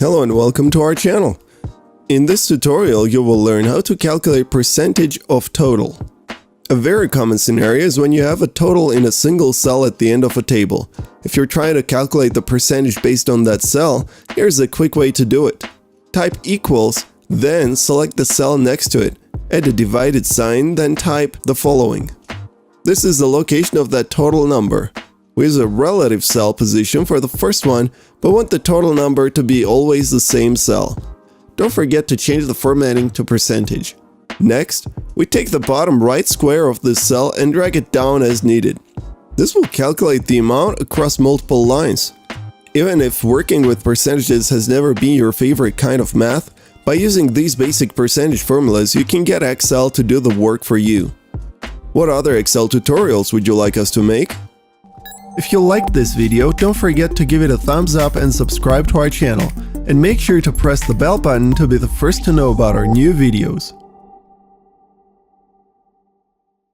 Hello and welcome to our channel. In this tutorial you will learn how to calculate percentage of total. A very common scenario is when you have a total in a single cell at the end of a table. If you're trying to calculate the percentage based on that cell, here's a quick way to do it. Type equals, then select the cell next to it, add a divided sign, then type the following. This is the location of that total number. We use a relative cell position for the first one, but want the total number to be always the same cell. Don't forget to change the formatting to percentage. Next, we take the bottom right square of this cell and drag it down as needed. This will calculate the amount across multiple lines. Even if working with percentages has never been your favorite kind of math, by using these basic percentage formulas you can get Excel to do the work for you. What other Excel tutorials would you like us to make? If you liked this video, don't forget to give it a thumbs up and subscribe to our channel. And make sure to press the bell button to be the first to know about our new videos.